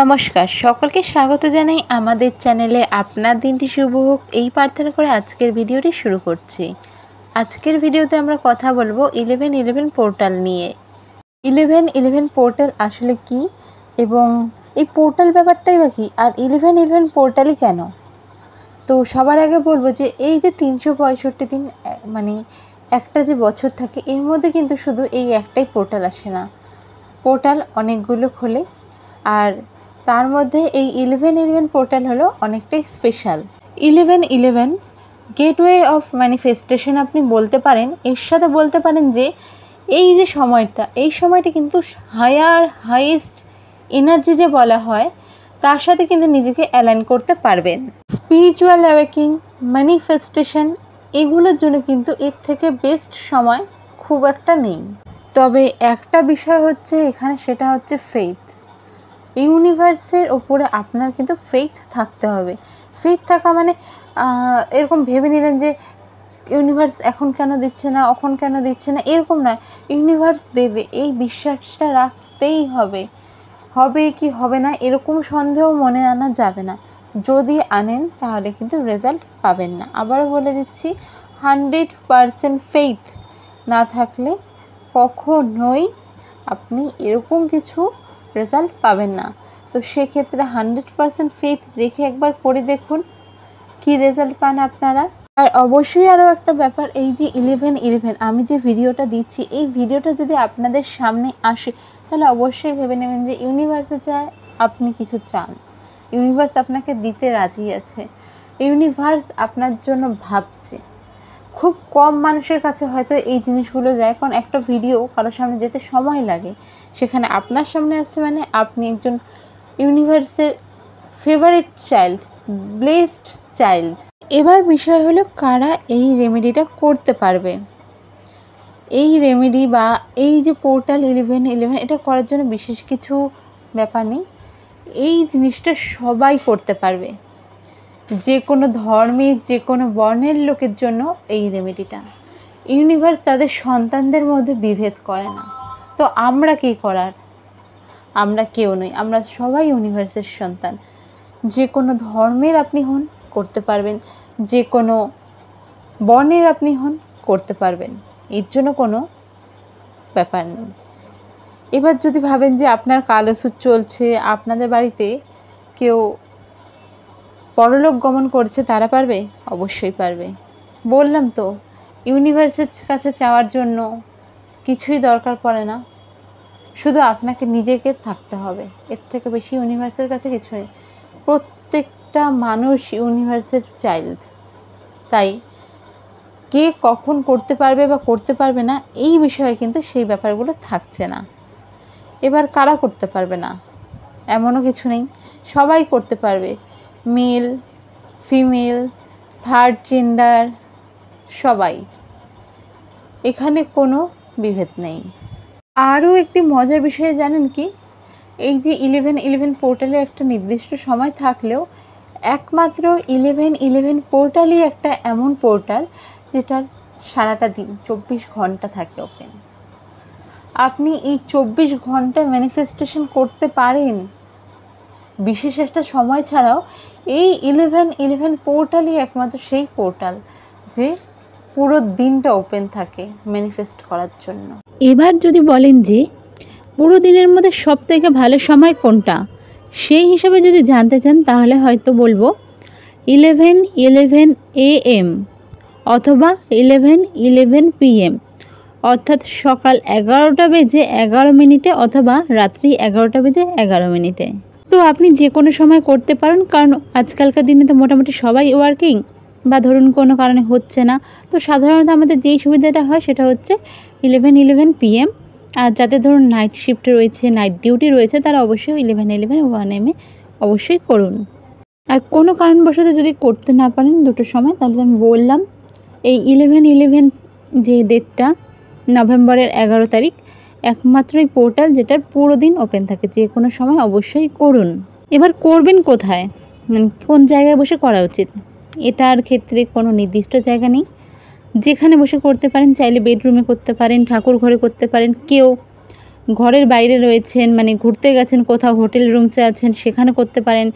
নমস্কার, সকলকে স্বাগত জানাই আমাদের চ্যানেলে। আপনার দিনটি শুভ হোক এই প্রার্থনা করে আজকের ভিডিওটি শুরু করছি। আজকের ভিডিওতে আমরা কথা বলবো 1111 পোর্টাল নিয়ে। 1111 পোর্টাল আসলে কি এবং এই পোর্টাল ব্যাপারটাই বা কী, আর 1111 পোর্টালই কেন? তো সবার আগে বলবো যে এই যে 365 দিন মানে একটা যে বছর থাকে, এর মধ্যে কিন্তু শুধু এই একটাই পোর্টাল আসে না, পোর্টাল অনেকগুলো খোলে। আর তার মধ্যে এই 1111 পোর্টাল হলো অনেকটাই স্পেশাল। 1111 গেটওয়ে অফ ম্যানিফেস্টেশন আপনি বলতে পারেন। এর সাথে বলতে পারেন যে এই যে সময়টা কিন্তু হাইয়েস্ট এনার্জি যে বলা হয়, তার সাথে কিন্তু নিজেকে অ্যালাইন করতে পারবেন। স্পিরিচুয়াল অ্যাওয়েকিং, ম্যানিফেস্টেশন, এগুলোর জন্য কিন্তু এর থেকে বেস্ট সময় খুব একটা নেই। তবে একটা বিষয় হচ্ছে এখানে, সেটা হচ্ছে ফেথ। ইউনিভার্সের ওপরে আপনার কিন্তু ফেথ থাকতে হবে। ফেথ থাকা মানে এরকম ভেবে নিলেন যে ইউনিভার্স এখন কেন দিচ্ছে না, ওখন কেন দিচ্ছে না, এরকম নয়। ইউনিভার্স দেবে, এই বিশ্বাসটা রাখতেই হবে। হবে কি হবে না এরকম সন্দেহ মনে আনা যাবে না। যদি আনেন তাহলে কিন্তু রেজাল্ট পাবেন না। আবারও বলে দিচ্ছি, 100% ফেথ না থাকলে কখনোই আপনি এরকম কিছু রেজাল্ট পাবেন না। তো সেক্ষেত্রে 100% ফেথ রেখে একবার করে দেখুন কি রেজাল্ট পান আপনারা। আর অবশ্যই আরও একটা ব্যাপার, এই যে 1111 আমি যে ভিডিওটা দিচ্ছি, এই ভিডিওটা যদি আপনাদের সামনে আসে তাহলে অবশ্যই ভেবে নেবেন যে ইউনিভার্সে চায় আপনি কিছু চান, ইউনিভার্স আপনাকে দিতে রাজি আছে, ইউনিভার্স আপনার জন্য ভাবছে। খুব কম মানুষের কাছে হয়তো এই জিনিসগুলো যায়, কারণ একটা ভিডিও কারোর সামনে যেতে সময় লাগে। সেখানে আপনার সামনে আসছে মানে আপনি একজন ইউনিভার্সের ফেভারিট চাইল্ড, ব্লেসড চাইল্ড। এবার বিষয় হলো কারা এই রেমেডিটা করতে পারবে। এই রেমেডি বা এই যে পোর্টাল 1111, এটা করার জন্য বিশেষ কিছু ব্যাপার নেই। এই জিনিসটা সবাই করতে পারবে, যে কোনো ধর্মের, যে কোনো বর্ণের লোকের জন্য এই রেমেডিটা। ইউনিভার্স তাদের সন্তানদের মধ্যে বিভেদ করে না। তো আমরা কী করার? আমরা কেউ নই, আমরা সবাই ইউনিভার্সের সন্তান। যে কোনো ধর্মের আপনি হন, করতে পারবেন। যে কোনো বর্ণের আপনি হন, করতে পারবেন। এর জন্য কোনো ব্যাপার নেই। এবার যদি ভাবেন যে আপনার কালসূত্র চলছে, আপনাদের বাড়িতে কেউ পরলোক গমন করছে, তারা পারবে? অবশ্যই পারবে। বললাম তো, ইউনিভার্সের কাছে চাওয়ার জন্য কিছুই দরকার পড়ে না, শুধু আপনাকে নিজেকে থাকতে হবে। এর থেকে বেশি ইউনিভার্সের কাছে কিছু নেই। প্রত্যেকটা মানুষ ইউনিভার্সের চাইল্ড। তাই কে কখন করতে পারবে বা করতে পারবে না, এই বিষয়ে কিন্তু সেই ব্যাপারগুলো থাকছে না। এবার কারা করতে পারবে না এমনও কিছু নেই, সবাই করতে পারবে। মেল, ফিমেল, থার্ড জেন্ডার, সবাই, এখানে কোনো বিভেদ নেই। আরও একটি মজার বিষয় জানেন কি, এই যে 1111 পোর্টালে একটা নির্দিষ্ট সময় থাকলেও একমাত্র 1111 পোর্টালই একটা এমন পোর্টাল যেটার সারাটা দিন 24 ঘন্টা থাকে ওপেন। আপনি এই 24 ঘন্টা ম্যানিফেস্টেশন করতে পারেন। বিশেষ একটা সময় ছাড়াও এই 1111 পোর্টালই একমাত্র সেই পোর্টাল যে পুরো দিনটা ওপেন থাকে ম্যানিফেস্ট করার জন্য। এবার যদি বলেন যে পুরো দিনের মধ্যে সবথেকে ভালো সময় কোনটা, সেই হিসাবে যদি জানতে চান তাহলে হয়তো বলবো 11:11 AM অথবা 11:11 PM, অর্থাৎ সকাল 11টা বেজে 11 মিনিটে অথবা রাত্রি 11টা বেজে 11 মিনিটে। তো আপনি যে কোনো সময় করতে পারেন, কারণ আজকালকার দিনে তো মোটামুটি সবাই ওয়ার্কিং, বা ধরুন কোনো কারণে হচ্ছে না। তো সাধারণত আমাদের যেই সুবিধাটা হয় সেটা হচ্ছে 11:11 PM। আর যাদের ধরুন নাইট শিফট রয়েছে, নাইট ডিউটি রয়েছে, তারা অবশ্যই 11:11 1 AM অবশ্যই করুন। আর কোনো কারণবশত যদি করতে না পারেন দুটো সময়, তাহলে আমি বললাম এই 11:11 যে ডেটটা, নভেম্বরের 11 তারিখ, একমাত্রই পোর্টাল যেটার পুরো দিন ওপেন থাকে। যে কোনো সময় অবশ্যই করুন। এবার করবেন কোথায়, কোন জায়গায় বসে করা উচিত, এটার ক্ষেত্রে কোনো নির্দিষ্ট জায়গা নেই। যেখানে বসে করতে পারেন, চাইলে বেডরুমে করতে পারেন, ঠাকুর ঘরে করতে পারেন, কেউ ঘরের বাইরে রয়েছেন, মানে ঘুরতে গেছেন কোথাও, হোটেল রুমসে আছেন, সেখানে করতে পারেন।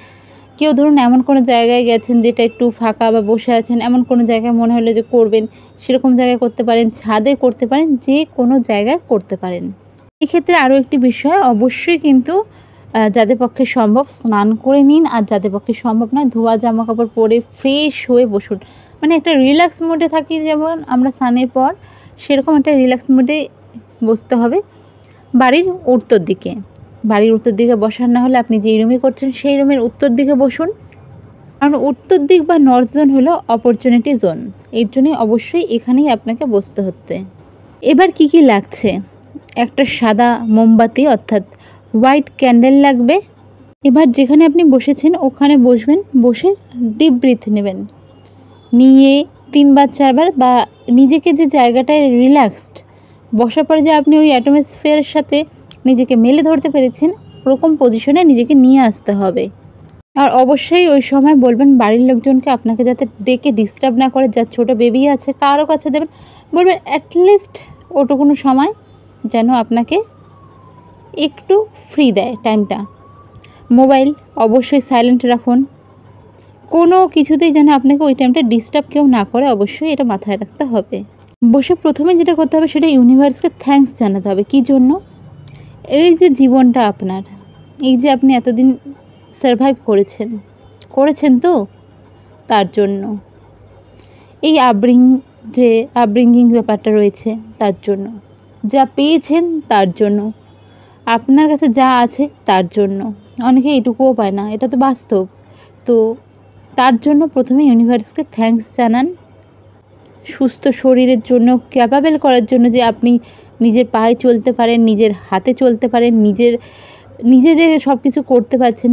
কেউ ধরুন এমন কোনো জায়গায় গেছেন যেটা একটু ফাঁকা বা বসে আছেন, এমন কোনো জায়গায় মনে হলো যে করবেন, সেরকম জায়গায় করতে পারেন, ছাদে করতে পারেন, যে কোনো জায়গায় করতে পারেন। এক্ষেত্রে আরও একটি বিষয়, অবশ্যই কিন্তু যাদের পক্ষে সম্ভব স্নান করে নিন, আর যাদের পক্ষে সম্ভব নয় ধোয়া জামা কাপড় পরে ফ্রেশ হয়ে বসুন। মানে একটা রিল্যাক্স মোডে থাকি যেমন আমরা স্নানের পর, সেরকম একটা রিল্যাক্স মোডে বসতে হবে বাড়ির উত্তর দিকে। বাড়ির উত্তর দিকে বসার না হলে আপনি যেই রুমে করছেন সেই রুমের উত্তর দিকে বসুন, কারণ উত্তর দিক বা নর্থ জোন হলো অপরচুনিটি জোন, এর জন্যই অবশ্যই এখানেই আপনাকে বসতে হচ্ছে। এবার কি কি লাগছে, একটা সাদা মোমবাতি অর্থাৎ হোয়াইট ক্যান্ডেল লাগবে। এবার যেখানে আপনি বসেছেন ওখানে বসবেন, বসে ডিপ ব্রিথ নেবেন, নিয়ে 3 বার 4 বার, বা নিজেকে যে জায়গাটায় রিল্যাক্সড বসার পরে যে আপনি ওই অ্যাটমসফিয়ারের সাথে নিজেকে মেলে ধরতে পেরেছেন, ওরকম পজিশনে নিজেকে নিয়ে আসতে হবে। আর অবশ্যই ওই সময় বলবেন বাড়ির লোকজনকে আপনাকে যাতে ডেকে ডিস্টার্ব না করে, যার ছোটো বেবি আছে কারো কাছে দেবেন, বলবেন অ্যাটলিস্ট ওটুকুনো সময় যেন আপনাকে একটু ফ্রি দেয় টাইমটা। মোবাইল অবশ্যই সাইলেন্ট রাখুন, কোনো কিছুতেই যেন আপনাকে ওই টাইমটা ডিস্টার্ব কেউ না করে, অবশ্যই এটা মাথায় রাখতে হবে। বসে প্রথমে যেটা করতে হবে সেটা ইউনিভার্সকে থ্যাঙ্কস জানাতে হবে। কী জন্য? এই যে জীবনটা আপনার, এই যে আপনি এতদিন সারভাইভ করেছেন তো তার জন্য, এই আপব্রিঙ্গিং ব্যাপারটা রয়েছে তার জন্য, যা পেয়েছেন তার জন্য, আপনার কাছে যা আছে তার জন্য। অনেকে এটুকুও পায় না, এটা তো বাস্তব। তো তার জন্য প্রথমে ইউনিভার্সকে থ্যাঙ্কস জানান, সুস্থ শরীরের জন্য, ক্যাপাবেল করার জন্য যে আপনি নিজের পায়ে চলতে পারেন, নিজের হাতে চলতে পারেন, নিজে যে সব কিছু করতে পারছেন,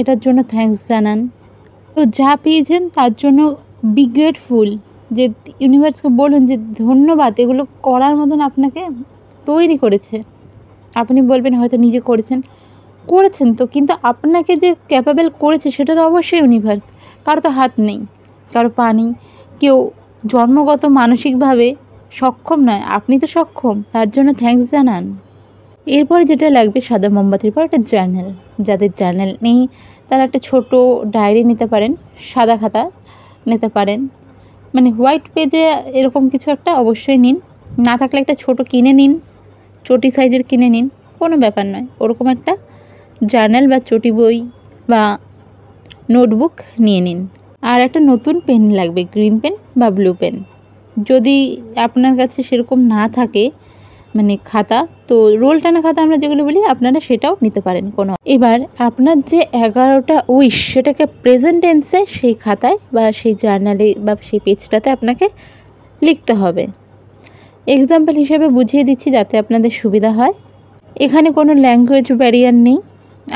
এটার জন্য থ্যাঙ্কস জানান। তো যা পেয়েছেন তার জন্য বি গ্রেটফুল, যে ইউনিভার্সকে বলুন যে ধন্যবাদ, এগুলো করার মতন আপনাকে তৈরি করেছে। আপনি বলবেন হয়তো নিজে করেছেন তো, কিন্তু আপনাকে যে ক্যাপাবেল করেছে সেটা তো অবশ্যই ইউনিভার্স। কারো তো হাত নেই, কারো পা নেই, কেউ জন্মগত মানসিকভাবে সক্ষম নয়, আপনি তো সক্ষম, তার জন্য থ্যাঙ্কস জানান। এরপরে যেটা লাগবে সাদা মোমবাতির পর একটা জার্নাল। যাদের জার্নাল নেই তারা একটা ছোট ডায়েরি নিতে পারেন, সাদা খাতা নিতে পারেন, মানে হোয়াইট পেজে এরকম কিছু একটা অবশ্যই নিন। না থাকলে একটা ছোট কিনে নিন, চটি সাইজের কিনে নিন, কোনো ব্যাপার নয়। ওরকম একটা জার্নাল বা চটি বই বা নোটবুক নিয়ে নিন। আর একটা নতুন পেন লাগবে, গ্রিন পেন বা ব্লু পেন। যদি আপনার কাছে সেরকম না থাকে মানে খাতা, তো রোল টানা খাতা আমরা যেগুলো বলি, আপনারা সেটাও নিতে পারেন কোনো। এবার আপনার যে 11টা উইশ সেটাকে প্রেজেন্ট টেন্সে সেই খাতায় বা সেই জার্নালে বা সেই পেজটাতে আপনাকে লিখতে হবে। এক্সাম্পল হিসেবে বুঝিয়ে দিচ্ছি যাতে আপনাদের সুবিধা হয়। এখানে কোনো ল্যাঙ্গুয়েজ ব্যারিয়ার নেই,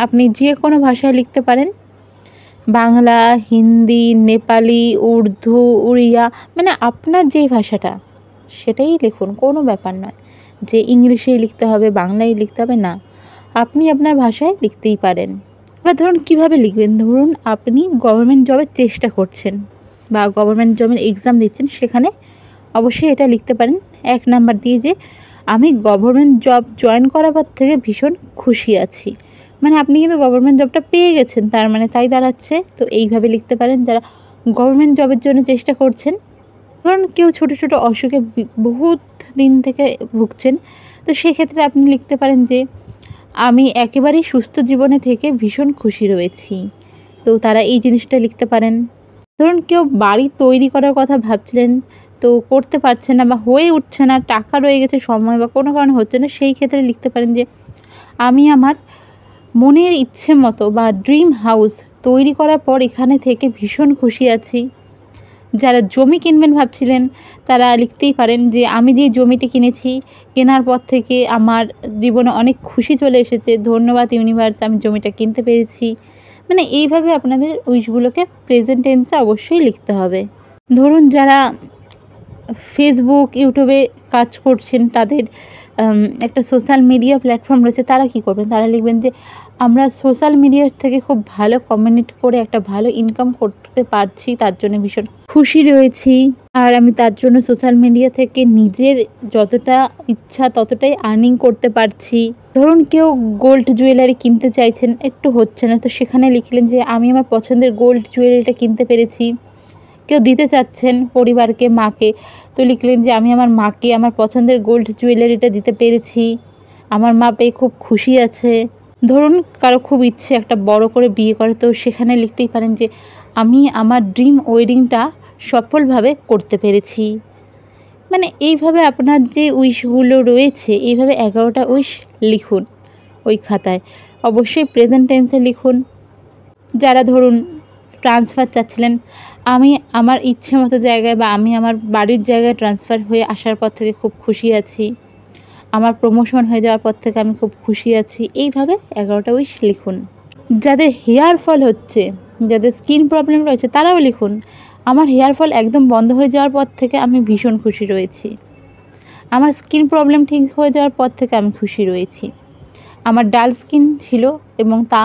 আপনি যে কোনো ভাষায় লিখতে পারেন, বাংলা, হিন্দি, নেপালি, উর্দু, উড়িয়া, মানে আপনার যেই ভাষাটা সেটাই লিখুন, কোনো ব্যাপার নয় যে ইংলিশেই লিখতে হবে, বাংলায় লিখতে হবে, না, আপনি আপনার ভাষায় লিখতেই পারেন। এবার ধরুন কীভাবে লিখবেন, ধরুন আপনি গভর্নমেন্ট জবের চেষ্টা করছেন বা গভর্নমেন্ট জবের এক্সাম দিচ্ছেন, সেখানে অবশ্যই এটা লিখতে পারেন 1 নাম্বার দিয়ে যে আমি গভর্নমেন্ট জব জয়েন করার পর থেকে ভীষণ খুশি আছি, মানে আপনি কিন্তু গভর্নমেন্ট জবটা পেয়ে গেছেন, তার মানে তাই দাঁড়াচ্ছে। তো এইভাবে লিখতে পারেন যারা গভর্নমেন্ট জবের জন্য চেষ্টা করছেন। ধরুন কেউ ছোটো ছোটো অসুখে বহুত দিন থেকে ভুগছেন, তো সেক্ষেত্রে আপনি লিখতে পারেন যে আমি একেবারেই সুস্থ জীবনে থেকে ভীষণ খুশি রয়েছি, তো তারা এই জিনিসটা লিখতে পারেন। ধরুন কেউ বাড়ি তৈরি করার কথা ভাবছিলেন, তো করতে পারছে না বা হয়ে উঠছে না, টাকা রয়ে গেছে, সময় বা কোনো কারণে হচ্ছে না, সেই ক্ষেত্রে লিখতে পারেন যে আমি আমার মনের ইচ্ছে মতো বা ড্রিম হাউস তৈরি করার পর এখানে থেকে ভীষণ খুশি আছি। যারা জমি কিনবেন ভাবছিলেন তারা লিখতেই পারেন যে আমি যে জমিটি কিনেছি, কেনার পর থেকে আমার জীবনে অনেক খুশি চলে এসেছে, ধন্যবাদ ইউনিভার্স, আমি জমিটা কিনতে পেরেছি। মানে এইভাবে আপনাদের উইশগুলোকে প্রেজেন্ট টেন্সে অবশ্যই লিখতে হবে। ধরুন যারা ফেসবুক, ইউটিউবে কাজ করছেন, তাদের একটা সোশ্যাল মিডিয়া প্ল্যাটফর্ম রয়েছে, তারা কি করবেন, তারা লিখবেন যে আমরা সোশ্যাল মিডিয়ার থেকে খুব ভালো কমিউনিকেট করে একটা ভালো ইনকাম করতে পারছি, তার জন্য ভীষণ খুশি রয়েছি। আর আমি তার জন্য সোশ্যাল মিডিয়া থেকে নিজের যতটা ইচ্ছা ততটাই আর্নিং করতে পারছি। ধরুন কেউ গোল্ড জুয়েলারি কিনতে চাইছেন, একটু হচ্ছে না, তো সেখানে লিখলেন যে আমি আমার পছন্দের গোল্ড জুয়েলারিটা কিনতে পেরেছি। কেউ দিতে চাচ্ছেন পরিবারকে, মাকে, তো লিখলেন যে আমি আমার মাকে আমার পছন্দের গোল্ড জুয়েলারিটা দিতে পেরেছি, আমার মা পেয়ে খুব খুশি আছে। ধরুন কারো খুব ইচ্ছে একটা বড় করে বিয়ে করে, তো সেখানে লিখতেই পারেন যে আমি আমার ড্রিম ওয়েডিংটা সফলভাবে করতে পেরেছি। মানে এইভাবে আপনার যে উইশগুলো রয়েছে, এইভাবে 11টা উইশ লিখুন ওই খাতায়। অবশ্যই প্রেজেন্ট টেন্সে লিখুন। যারা ধরুন ট্রান্সফার চাচ্ছিলেন, আমি আমার ইচ্ছে মতো জায়গায় বা আমি আমার বাড়ির জায়গায় ট্রান্সফার হয়ে আসার পর থেকে খুব খুশি আছি, আমার প্রমোশন হয়ে যাওয়ার পর থেকে আমি খুব খুশি আছি। এইভাবে 11টা উইশ লিখুন। যাদের হেয়ার ফল হচ্ছে, যাদের স্কিন প্রবলেম রয়েছে, তারাও লিখুন আমার হেয়ার ফল একদম বন্ধ হয়ে যাওয়ার পর থেকে আমি ভীষণ খুশি রয়েছি, আমার স্কিন প্রবলেম ঠিক হয়ে যাওয়ার পর থেকে আমি খুশি রয়েছি, আমার ডাল স্কিন ছিল এবং তা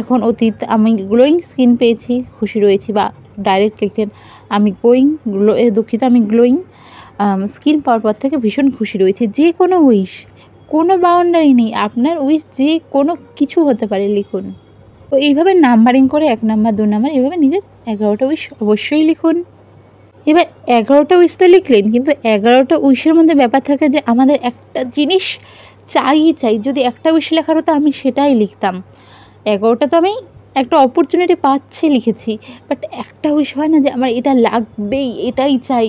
এখন অতীত, আমি গ্লোয়িং স্কিন পেয়েছি, খুশি রয়েছি। বা ডাইরেক্ট লিখলেন আমি আমি গ্লোয়িং স্কিন পাওয়ার পর থেকে ভীষণ খুশি রয়েছে। যে কোনো উইশ, কোনো বাউন্ডারি নেই, আপনার উইশ যে কোনো কিছু হতে পারে লিখুন। তো এইভাবে নাম্বারিং করে 1 নাম্বার 2 নাম্বার এইভাবে নিজের 11টা উইশ অবশ্যই লিখুন। এবার 11টা উইশ তো লিখলেন, কিন্তু 11টা উইশের মধ্যে ব্যাপার থাকে যে আমাদের একটা জিনিস চাই। যদি একটা উইশ লেখার হতো আমি সেটাই লিখতাম। 11টা তো আমি একটা অপরচুনিটি পাচ্ছি লিখেছি, বাট একটা উইশ হয় না যে আমার এটা লাগবেই, এটাই চাই,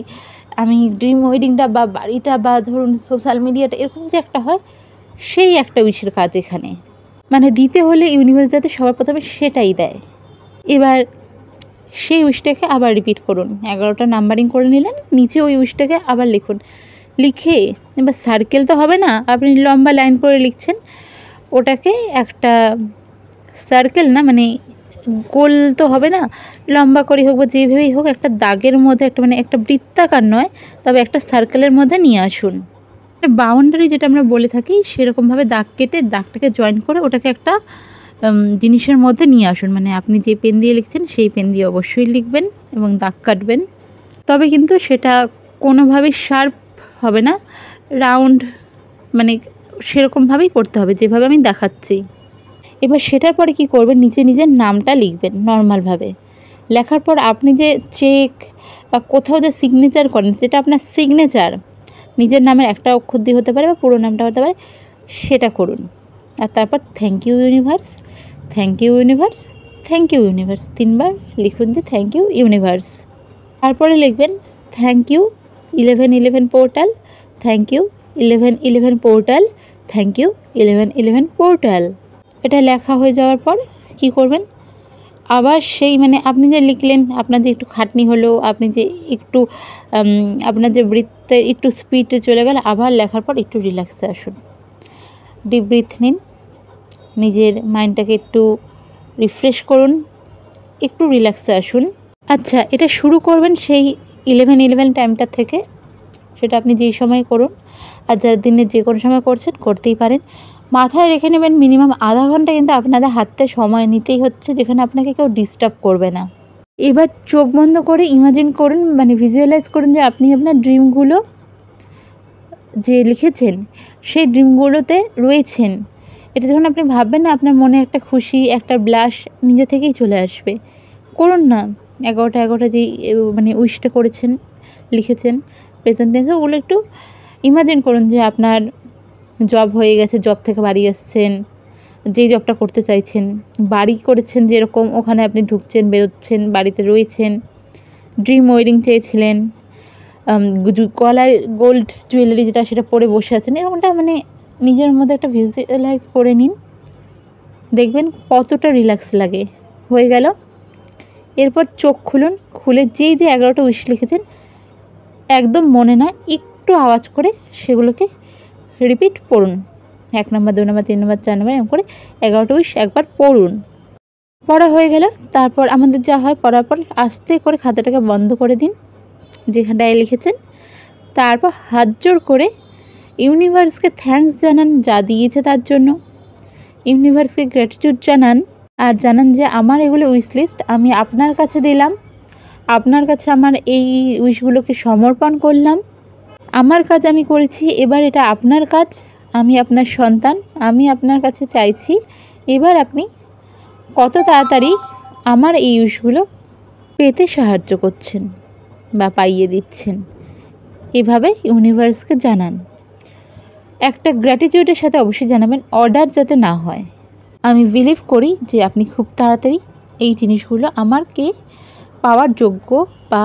আমি ড্রিম ওয়েডিংটা বা বাড়িটা বা ধরুন সোশ্যাল মিডিয়াটা, এরকম যে একটা হয়, সেই একটা উইশের কাজ এখানে। মানে দিতে হলে ইউনিভার্স যাতে সবার প্রথমে সেটাই দেয়। এবার সেই উইশটাকে আবার রিপিট করুন। 11টা নাম্বারিং করে নিলেন, নিচে ওই উইশটাকে আবার লিখুন। লিখে এবার সার্কেল তো হবে না, আপনি লম্বা লাইন করে লিখছেন, ওটাকে একটা সার্কেল না, মানে গোল তো হবে না, লম্বা করে হোক বা যেভাবেই হোক একটা দাগের মধ্যে, একটা মানে একটা বৃত্তাকার নয়, তবে একটা সার্কেলের মধ্যে নিয়ে আসুন। বাউন্ডারি যেটা আমরা বলে থাকি সেরকমভাবে দাগ কেটে দাগটাকে জয়েন করে ওটাকে একটা জিনিসের মধ্যে নিয়ে আসুন। মানে আপনি যে পেন দিয়ে লিখছেন সেই পেন দিয়ে অবশ্যই লিখবেন এবং দাগ কাটবেন, তবে কিন্তু সেটা কোনোভাবেই শার্প হবে না, রাউন্ড, মানে সেরকমভাবেই করতে হবে যেভাবে আমি দেখাচ্ছি। এবার সেটার পরে কি করবেন, নিচে নিজের নামটা লিখবেন নর্মালভাবে। লেখার পর আপনি যে চেক বা কোথাও যে সিগনেচার করেন, যেটা আপনার সিগনেচার, নিজের নামের একটা অক্ষর দিয়ে হতে পারে বা পুরো নামটা হতে পারে, সেটা করুন। আর তারপর thank you universe, thank you universe, thank you universe 3বার লিখুন যে থ্যাংক ইউ ইউনিভার্স। তারপরে লিখবেন thank you 1111 portal, thank you 1111 portal, thank you 1111 portal. এটা লেখা হয়ে যাওয়ার পর কি করবেন, আবার সেই মানে আপনি যে লিখলেন, আপনার যে একটু খাটনি হলো, আপনি যে একটু আপনার যে ব্রিথটা একটু স্পিডে চলে গেল, আবার লেখার পর একটু রিল্যাক্সে আসুন, ডিপ ব্রিথ নিন, নিজের মাইন্ডটাকে একটু রিফ্রেশ করুন, একটু রিল্যাক্সে আসুন। আচ্ছা, এটা শুরু করবেন সেই 11:11 টাইমটা থেকে, সেটা আপনি যেই সময় করুন, আর যার দিনের যে কোনো সময় করছেন করতেই পারেন। মাথায় রেখে নেবেন মিনিমাম আধা ঘন্টা কিন্তু আপনাদের হাতে সময় নিতেই হচ্ছে, যেখানে আপনাকে কেউ ডিস্টার্ব করবে না। এবার চোখ বন্ধ করে ইমাজিন করুন, মানে ভিজুয়ালাইজ করুন যে আপনি আপনার ড্রিমগুলো যে লিখেছেন সেই ড্রিমগুলোতে রয়েছেন। এটা যখন আপনি ভাববেন না, আপনার মনে একটা খুশি, একটা ব্লাশ নিজে থেকেই চলে আসবে। করুন না 11টা যেই মানে উইশটা করেছেন, লিখেছেন প্রেজেন্ট টেন্সে, ওগুলো একটু ইমাজিন করুন যে আপনার জব হয়ে গেছে, জব থেকে বাড়ি আসছেন, যেই জবটা করতে চাইছেন, বাড়ি করেছেন যেরকম, ওখানে আপনি ঢুকছেন, বেরোচ্ছেন, বাড়িতে রয়েছেন, ড্রিম ওয়েডিং চেয়েছিলেন, গলায় গোল্ড জুয়েলারি যেটা সেটা পরে বসে আছেন, এরকমটা মানে নিজের মধ্যে একটা ভিজুয়ালাইজ করে নিন, দেখবেন কতটা রিল্যাক্স লাগে। হয়ে গেল। এরপর চোখ খুলুন, খুলে যেই যে 11টা উইশ লিখেছেন একদম মনে না, একটু আওয়াজ করে সেগুলোকে রিপিট পড়ুন। 1 নাম্বার 2 নাম্বার 3 নাম্বার 4 নাম্বার এরকম করে 11টা উইশ একবার পড়ুন। পড়া হয়ে গেল, তারপর আমাদের যা হয়, পড়ার পর আস্তে করে খাতাটাকে বন্ধ করে দিন যেখানটায় লিখেছেন। তারপর হাত জোড় করে ইউনিভার্সকে থ্যাঙ্কস জানান যা দিয়েছে তার জন্য। ইউনিভার্সকে গ্র্যাটিটিউড জানান আর জানান যে আমার এগুলো উইশ লিস্ট আমি আপনার কাছে দিলাম, আপনার কাছে আমার এই উইশগুলোকে সমর্পণ করলাম, আমার কাজ আমি করেছি, এবার এটা আপনার কাজ, আমি আপনার সন্তান, আমি আপনার কাছে চাইছি এবার আপনি কত তাড়াতাড়ি আমার এই উইশগুলো পেতে সাহায্য করছেন বা পাইয়ে দিচ্ছেন। এভাবে ইউনিভার্সকে জানান। একটা গ্র্যাটিটিউডের সাথে অবশ্যই জানাবেন, অর্ডার যাতে না হয়। আমি বিলিভ করি যে আপনি খুব তাড়াতাড়ি এই জিনিসগুলো আমাকে পাওয়ার যোগ্য বা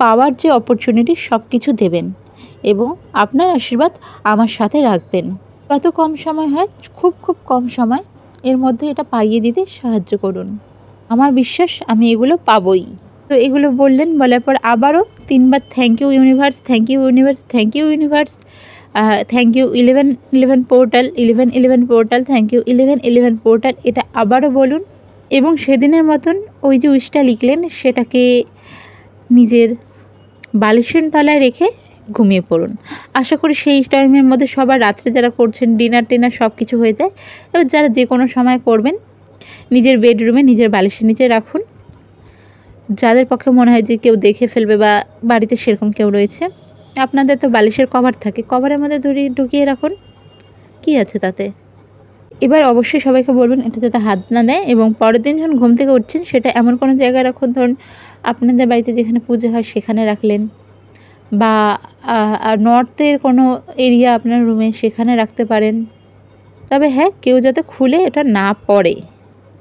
পাওয়ার যে অপরচুনিটি সব কিছু দেবেন এবং আপনার আশীর্বাদ আমার সাথে রাখবেন। যত কম সময় হয়, খুব খুব কম সময় এর মধ্যে এটা পাইয়ে দিতে সাহায্য করুন। আমার বিশ্বাস আমি এগুলো পাবই। তো এগুলো বললেন, বলার পর আবারও 3 বার thank you universe, thank you universe, thank you universe, thank you 1111 portal, 1111 portal, thank you 1111 portal, এটা আবারও বলুন এবং সেদিনের মতন ওই যে উইশটা লিখলেন সেটাকে নিজের বালিশের তলায় রেখে ঘুমিয়ে পড়ুন। আশা করি সেই টাইমের মধ্যে সবার রাত্রে যারা করছেন ডিনার টিনার সব কিছু হয়ে যায়। এবার যারা যে কোনো সময় করবেন নিজের বেডরুমে নিজের বালিশের নিচে রাখুন। যাদের পক্ষে মনে হয় যে কেউ দেখে ফেলবে বা বাড়িতে সেরকম কেউ রয়েছে, আপনাদের তো বালিশের কভার থাকে, কভারের মধ্যে ঢুকিয়ে রাখুন, কি আছে তাতে। এবার অবশ্যই সবাইকে বলবেন এটা যাতে হাত না দেয় এবং পরের দিন যখন ঘুম থেকে উঠছেন সেটা এমন কোনো জায়গায় রাখুন, ধরুন আপনাদের বাড়িতে যেখানে পুজো হয় সেখানে রাখলেন বা নর্থের কোনো এরিয়া আপনার রুমে সেখানে রাখতে পারেন। তবে হ্যাঁ, কেউ যাতে খুলে এটা না পড়ে,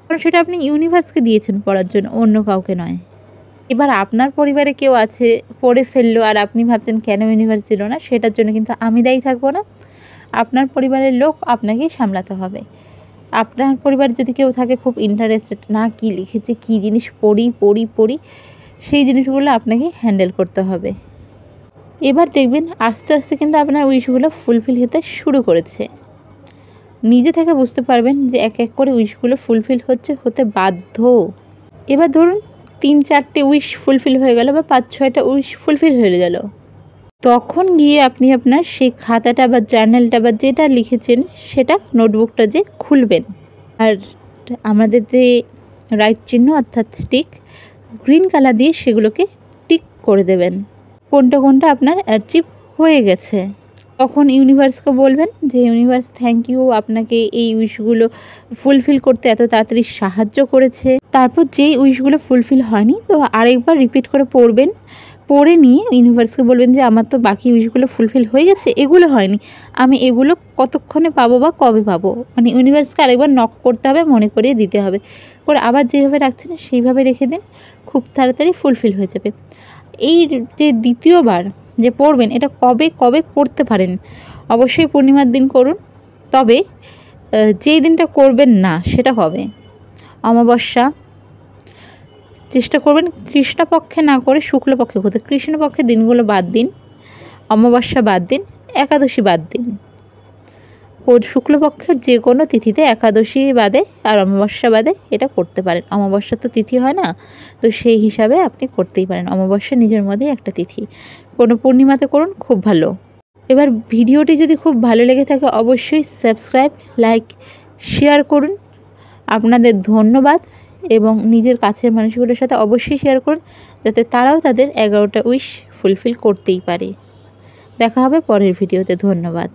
কারণ সেটা আপনি ইউনিভার্সকে দিয়েছেন পড়ার জন্য, অন্য কাউকে নয়। এবার আপনার পরিবারে কেউ আছে পড়ে ফেললো আর আপনি ভাবছেন কেন ইউনিভার্স দিল না, সেটার জন্য কিন্তু আমি দায়ী থাকবো না। আপনার পরিবারের লোক আপনাকেই সামলাতে হবে। আপনার পরিবার যদি কেউ থাকে খুব ইন্টারেস্টেড, না কি লিখেছে, কী জিনিস পড়ি, সেই জিনিসগুলো আপনাকে হ্যান্ডেল করতে হবে। এবার দেখবেন আস্তে আস্তে কিন্তু আপনার উইশগুলো ফুলফিল হতে শুরু করেছে। নিজে থেকে বুঝতে পারবেন যে এক এক করে উইশগুলো ফুলফিল হতে বাধ্য। এবার ধরুন 3-4টে উইশ ফুলফিল হয়ে গেল বা 5-6টা উইশ ফুলফিল হয়ে গেল, তখন গিয়ে আপনি আপনার সেই খাতাটা বা জার্নালটা বা যেটা লিখেছেন সেটা নোটবুকটা যে খুলবেন আর আমাদের যে রাইট চিহ্ন অর্থাৎ টিক, গ্রিন কালার দিয়ে সেগুলোকে টিক করে দেবেন কোনটা কোনটা আপনার অ্যাচিভ হয়ে গেছে। তখন ইউনিভার্সকে বলবেন যে ইউনিভার্স থ্যাংক ইউ, আপনাকে এই উইশগুলো ফুলফিল করতে এত তাড়াতাড়ি সাহায্য করেছে। তারপর যেই উইশগুলো ফুলফিল হয়নি তো আরেকবার রিপিট করে পড়বেন, পড়ে নিয়ে ইউনিভার্সকে বলবেন যে আমার তো বাকি উইশগুলো ফুলফিল হয়ে গেছে, এগুলো হয়নি, আমি এগুলো কতক্ষণে পাবো বা কবে পাবো, মানে ইউনিভার্সকে আরেকবার নক করতে হবে, মনে করিয়ে দিতে হবে। করে আবার যেভাবে রাখছেন সেইভাবে রেখে দিন, খুব তাড়াতাড়ি ফুলফিল হয়ে যাবে। এই যে দ্বিতীয়বার যে পড়বেন এটা কবে কবে করতে পারেন, অবশ্যই পূর্ণিমার দিন করুন। তবে যেই দিনটা করবেন না সেটা কবে, অমাবস্যা, চেষ্টা করবেন কৃষ্ণপক্ষে না করে শুক্লপক্ষে করতে। কৃষ্ণপক্ষের দিনগুলো বাদ দিন, অমাবস্যা বাদ দিন, একাদশী বাদ দিন। শুক্লপক্ষের যে কোনো তিথিতে একাদশী বাদে আর অমাবস্যা বাদে এটা করতে পারেন। অমাবস্যা তো তিথি হয় না, তো সেই হিসাবে আপনি করতেই পারেন। অমাবস্যা নিজের মধ্যেই একটা তিথি, কোনো পূর্ণিমাতে করুন, খুব ভালো। এবার ভিডিওটি যদি খুব ভালো লেগে থাকে অবশ্যই সাবস্ক্রাইব, লাইক, শেয়ার করুন। আপনাদের ধন্যবাদ এবং নিজের কাছের মানুষগুলোর সাথে অবশ্যই শেয়ার করুন যাতে তারাও তাদের 11টা উইশ ফুলফিল করতেই পারে। দেখা হবে পরের ভিডিওতে। ধন্যবাদ।